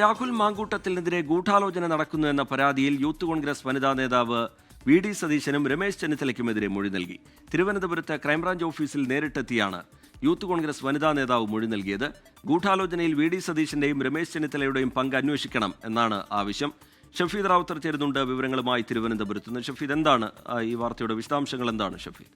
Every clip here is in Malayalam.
രാഹുൽ മാങ്കൂട്ടത്തിനെതിരെ ഗൂഢാലോചന നടക്കുന്നു എന്ന പരാതിയിൽ യൂത്ത് കോൺഗ്രസ് വനിതാ നേതാവ് വി ഡി സതീശനും രമേശ് ചെന്നിത്തലയ്ക്കുമെതിരെ മൊഴി നൽകി. തിരുവനന്തപുരത്ത് ക്രൈംബ്രാഞ്ച് ഓഫീസിൽ നേരിട്ടെത്തിയാണ് യൂത്ത് കോൺഗ്രസ് വനിതാ നേതാവ് മൊഴി നൽകിയത്. ഗൂഢാലോചനയിൽ വി ഡി സതീശന്റെയും രമേശ് ചെന്നിത്തലയുടെയും പങ്ക് അന്വേഷിക്കണം എന്നാണ് ആവശ്യം. ഷഫീദ് റാവുത്തർ ചേരുന്നുണ്ട് വിവരങ്ങളുമായി തിരുവനന്തപുരത്ത് നിന്ന്. ഷഫീദ്, എന്താണ് ഈ വാർത്തയുടെ വിശദാംശങ്ങൾ? എന്താണ് ഷഫീദ്?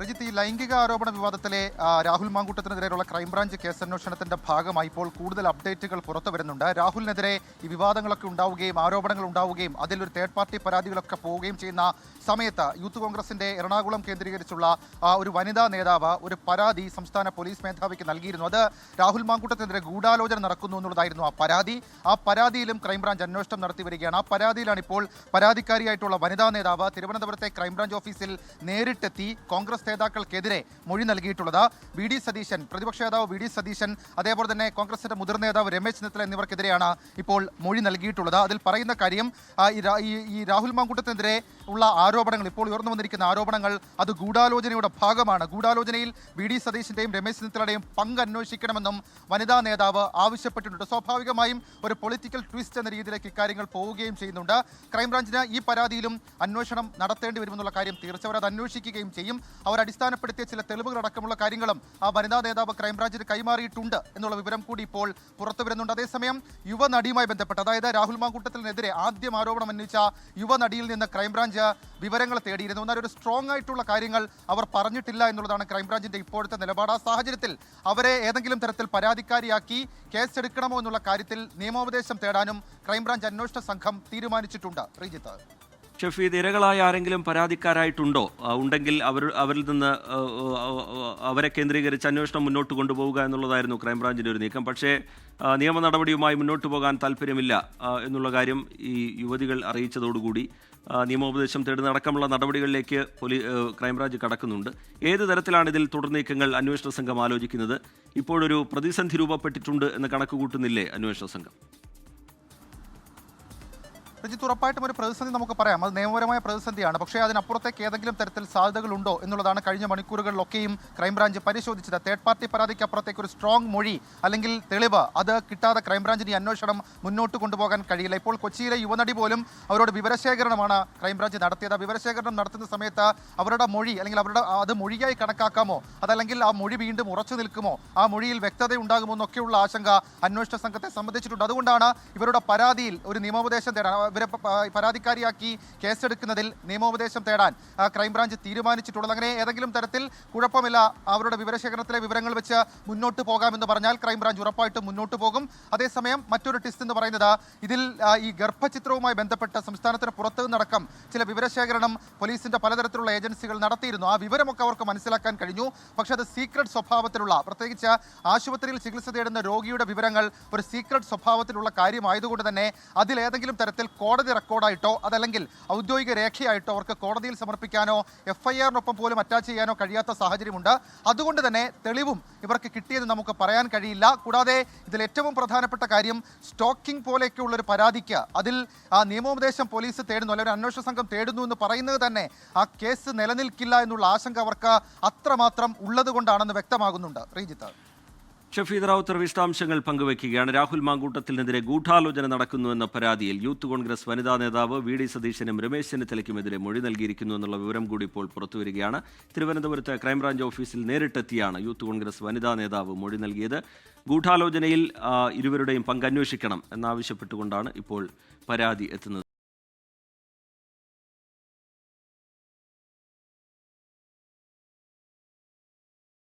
രജിത്ത്, ഈ ലൈംഗിക ആരോപണ വിവാദത്തിലെ രാഹുൽ മാങ്കൂട്ടത്തിനെതിരെയുള്ള ക്രൈംബ്രാഞ്ച് കേസന്വേഷണത്തിന്റെ ഭാഗമായി ഇപ്പോൾ കൂടുതൽ അപ്ഡേറ്റുകൾ പുറത്തു വരുന്നുണ്ട്. രാഹുലിനെതിരെ ഈ വിവാദങ്ങളൊക്കെ ഉണ്ടാവുകയും ആരോപണങ്ങൾ ഉണ്ടാവുകയും അതിലൊരു തേർഡ് പാർട്ടി പരാതികളൊക്കെ പോവുകയും ചെയ്യുന്ന സമയത്ത് യൂത്ത് കോൺഗ്രസിന്റെ എറണാകുളം കേന്ദ്രീകരിച്ചുള്ള ഒരു വനിതാ നേതാവ് ഒരു പരാതി സംസ്ഥാന പോലീസ് മേധാവിക്ക് നൽകിയിരുന്നു. അത് രാഹുൽ മാങ്കൂട്ടത്തിനെതിരെ ഗൂഢാലോചന നടക്കുന്നു എന്നുള്ളതായിരുന്നു ആ പരാതി. ആ പരാതിയിലും ക്രൈംബ്രാഞ്ച് അന്വേഷണം നടത്തി വരികയാണ്. ആ പരാതിയിലാണ് ഇപ്പോൾ പരാതിക്കാരിയായിട്ടുള്ള വനിതാ നേതാവ് തിരുവനന്തപുരത്തെ ക്രൈംബ്രാഞ്ച് ഓഫീസിൽ നേരിട്ടെത്തി കോൺഗ്രസ് നേതാക്കൾക്കെതിരെ മൊഴി നൽകിയിട്ടുള്ളത്. വി ഡി സതീശൻ, പ്രതിപക്ഷ നേതാവ് വി ഡി സതീശൻ, അതേപോലെ തന്നെ കോൺഗ്രസിന്റെ മുതിർന്ന നേതാവ് രമേശ് ചെന്നിത്തല എന്നിവർക്കെതിരെയാണ് ഇപ്പോൾ മൊഴി നൽകിയിട്ടുള്ളത്. അതിൽ പറയുന്ന കാര്യം, ഈ രാഹുൽ മാങ്കൂട്ടത്തിനെതിരെ ഉള്ള ആരോപണങ്ങൾ, ഇപ്പോൾ ഉയർന്നു വന്നിരിക്കുന്ന ആരോപണങ്ങൾ, അത് ഗൂഢാലോചനയുടെ ഭാഗമാണ്. ഗൂഢാലോചനയിൽ വി ഡി സതീശന്റെയും രമേശ് ചെന്നിത്തലയുടെയും പങ്ക് അന്വേഷിക്കണമെന്നും വനിതാ നേതാവ് ആവശ്യപ്പെട്ടിട്ടുണ്ട്. സ്വാഭാവികമായും ഒരു പൊളിറ്റിക്കൽ ട്വിസ്റ്റ് എന്ന രീതിയിലേക്ക് ഇക്കാര്യങ്ങൾ പോവുകയും ചെയ്യുന്നുണ്ട്. ക്രൈംബ്രാഞ്ചിന് ഈ പരാതിയിലും അന്വേഷണം നടത്തേണ്ടി വരുമെന്നുള്ള കാര്യം തീർച്ച. അവർ അത് അന്വേഷിക്കുകയും ചെയ്യും. അവർ അടിസ്ഥാനപ്പെടുത്തിയ ചില തെളിവുകളടക്കമുള്ള കാര്യങ്ങളും ആ വനിതാ നേതാവ് ക്രൈംബ്രാഞ്ചിന് കൈമാറിയിട്ടുണ്ട് എന്നുള്ള വിവരം കൂടി ഇപ്പോൾ പുറത്തു വരുന്നുണ്ട്. അതേസമയം യുവനടിയുമായി ബന്ധപ്പെട്ട്, അതായത് രാഹുൽ മാങ്കൂട്ടത്തിനെതിരെ ആദ്യം ആരോപണം ഉന്നയിച്ച യുവനടിയിൽ നിന്ന് ക്രൈംബ്രാഞ്ച് വിവരങ്ങൾ തേടിയിരുന്നു. എന്നാൽ ഒരു സ്ട്രോങ് ആയിട്ടുള്ള കാര്യങ്ങൾ അവർ പറഞ്ഞിട്ടില്ല എന്നുള്ളതാണ് ക്രൈംബ്രാഞ്ചിന്റെ ഇപ്പോഴത്തെ നിലപാട്. ആ സാഹചര്യത്തിൽ അവരെ ഏതെങ്കിലും തരത്തിൽ പരാതിക്കാരിയാക്കി കേസെടുക്കണമോ എന്നുള്ള കാര്യത്തിൽ നിയമോപദേശം തേടാനും ക്രൈംബ്രാഞ്ച് അന്വേഷണ സംഘം തീരുമാനിച്ചിട്ടുണ്ട്. ശ്രീജിത്ത്, ഷഫീദ്, ഇരകളായ ആരെങ്കിലും പരാതിക്കാരായിട്ടുണ്ടോ? ഉണ്ടെങ്കിൽ അവരിൽ നിന്ന് അവരെ കേന്ദ്രീകരിച്ച് അന്വേഷണം മുന്നോട്ട് കൊണ്ടുപോവുക എന്നുള്ളതായിരുന്നു ക്രൈംബ്രാഞ്ചിൻ്റെ ഒരു നീക്കം. പക്ഷേ നിയമ നടപടിയുമായി മുന്നോട്ട് പോകാൻ താല്പര്യമില്ല എന്നുള്ള കാര്യം ഈ യുവതികൾ അറിയിച്ചതോടുകൂടി നിയമോപദേശം തേടുന്ന അടക്കമുള്ള നടപടികളിലേക്ക് ക്രൈംബ്രാഞ്ച് കടക്കുന്നുണ്ട്. ഏത് തരത്തിലാണ് ഇതിൽ തുടർ നീക്കങ്ങൾ അന്വേഷണ സംഘം ആലോചിക്കുന്നത്? ഇപ്പോഴൊരു പ്രതിസന്ധി രൂപപ്പെട്ടിട്ടുണ്ട് എന്ന് കണക്കുകൂട്ടുന്നില്ലേ അന്വേഷണ സംഘം? രജിത്ത്, ഉറപ്പായിട്ടും ഒരു പ്രതിസന്ധി നമുക്ക് പറയാം. അത് നിയമപരമായ പ്രതിസന്ധിയാണ്. പക്ഷേ അതിനപ്പുറത്തേക്ക് ഏതെങ്കിലും തരത്തിൽ സാധ്യതകളുണ്ടോ എന്നുള്ളതാണ് കഴിഞ്ഞ മണിക്കൂറുകളിലൊക്കെയും ക്രൈംബ്രാഞ്ച് പരിശോധിച്ചത്. തേർഡ് പാർട്ടി പരാതിക്ക് അപ്പുറത്തേക്ക് ഒരു സ്ട്രോങ് മൊഴി അല്ലെങ്കിൽ തെളിവ് അത് കിട്ടാതെ ക്രൈംബ്രാഞ്ചിന് ഈ അന്വേഷണം മുന്നോട്ട് കൊണ്ടുപോകാൻ കഴിയില്ല. ഇപ്പോൾ കൊച്ചിയിലെ യുവനടി പോലും അവരോട് വിവരശേഖരണമാണ് ക്രൈംബ്രാഞ്ച് നടത്തിയത്. ആ വിവരശേഖരണം നടത്തുന്ന സമയത്ത് അവരുടെ മൊഴി അല്ലെങ്കിൽ അത് മൊഴിയായി കണക്കാക്കാമോ, അതല്ലെങ്കിൽ ആ മൊഴി വീണ്ടും ഉറച്ചു നിൽക്കുമോ, ആ മൊഴിയിൽ വ്യക്തത ഉണ്ടാകുമോ എന്നൊക്കെയുള്ള ആശങ്ക അന്വേഷണ സംഘത്തെ സംബന്ധിച്ചിട്ടുണ്ട്. അതുകൊണ്ടാണ് ഇവരുടെ പരാതിയിൽ ഒരു നിയമോപദേശം തേടാൻ, ഇവരെ പരാതിക്കാരിയാക്കി കേസെടുക്കുന്നതിൽ നിയമോപദേശം തേടാൻ ക്രൈംബ്രാഞ്ച് തീരുമാനിച്ചിട്ടുള്ളത്. അങ്ങനെ ഏതെങ്കിലും തരത്തിൽ കുഴപ്പമില്ല, അവരുടെ വിവരശേഖരണത്തിലെ വിവരങ്ങൾ വെച്ച് മുന്നോട്ട് പോകാമെന്ന് പറഞ്ഞാൽ ക്രൈംബ്രാഞ്ച് ഉറപ്പായിട്ടും മുന്നോട്ട് പോകും. അതേസമയം മറ്റൊരു ട്വിസ്റ്റ് എന്ന് പറയുന്നത്, ഇതിൽ ഈ ഗർഭചിത്രവുമായി ബന്ധപ്പെട്ട് സംസ്ഥാനത്തിന് പുറത്തു നിന്നടക്കം ചില വിവരശേഖരണം പോലീസിന്റെ പലതരത്തിലുള്ള ഏജൻസികൾ നടത്തിയിരുന്നു. ആ വിവരമൊക്കെ അവർക്ക് മനസ്സിലാക്കാൻ കഴിഞ്ഞു. പക്ഷേ അത് സീക്രട്ട് സ്വഭാവത്തിലുള്ള, പ്രത്യേകിച്ച് ആശുപത്രിയിൽ ചികിത്സ തേടുന്ന രോഗിയുടെ വിവരങ്ങൾ ഒരു സീക്രട്ട് സ്വഭാവത്തിലുള്ള കാര്യമായതുകൊണ്ട് തന്നെ അതിലേതെങ്കിലും തരത്തിൽ കോടതി റെക്കോർഡായിട്ടോ അതല്ലെങ്കിൽ ഔദ്യോഗിക രേഖയായിട്ടോ അവർക്ക് കോടതിയിൽ സമർപ്പിക്കാനോ FIR-നൊപ്പം പോലും അറ്റാച്ച് ചെയ്യാനോ കഴിയാത്ത സാഹചര്യമുണ്ട്. അതുകൊണ്ട് തന്നെ തെളിവും ഇവർക്ക് കിട്ടിയെന്ന് നമുക്ക് പറയാൻ കഴിയില്ല. കൂടാതെ ഇതിൽ ഏറ്റവും പ്രധാനപ്പെട്ട കാര്യം, സ്റ്റോക്കിംഗ് പോലെയൊക്കെയുള്ള ഒരു പരാതിക്ക് അതിൽ ആ നിയമോപദേശം പോലീസ് തേടുന്നു അല്ലെങ്കിൽ അന്വേഷണ സംഘം തേടുന്നു എന്ന് പറയുന്നത് തന്നെ ആ കേസ് നിലനിൽക്കില്ല എന്നുള്ള ആശങ്ക അവർക്ക് അത്രമാത്രം ഉള്ളത് കൊണ്ടാണെന്ന് വ്യക്തമാകുന്നുണ്ട്. ശ്രീജിത്ത്, ഷഫീദ് റാവുത്തർ വിശദാംശങ്ങൾ പങ്കുവയ്ക്കുകയാണ്. രാഹുൽ മാങ്കൂട്ടത്തിനെതിരെ ഗൂഢാലോചന നടക്കുന്നുവെന്ന പരാതിയിൽ യൂത്ത് കോൺഗ്രസ് വനിതാ നേതാവ് വി ഡി സതീശനും രമേശ് ചെന്നിത്തലയ്ക്കുമെതിരെ മൊഴി നൽകിയിരിക്കുന്നു എന്നുള്ള വിവരം കൂടി ഇപ്പോൾ പുറത്തുവരികയാണ്. തിരുവനന്തപുരത്ത് ക്രൈംബ്രാഞ്ച് ഓഫീസിൽ നേരിട്ടെത്തിയാണ് യൂത്ത് കോൺഗ്രസ് വനിതാ നേതാവ് മൊഴി നൽകിയത്. ഗൂഢാലോചനയിൽ ഇരുവരുടെയും പങ്ക് അന്വേഷിക്കണം എന്നാവശ്യപ്പെട്ടുകൊണ്ടാണ് ഇപ്പോൾ പരാതി എത്തുന്നത്.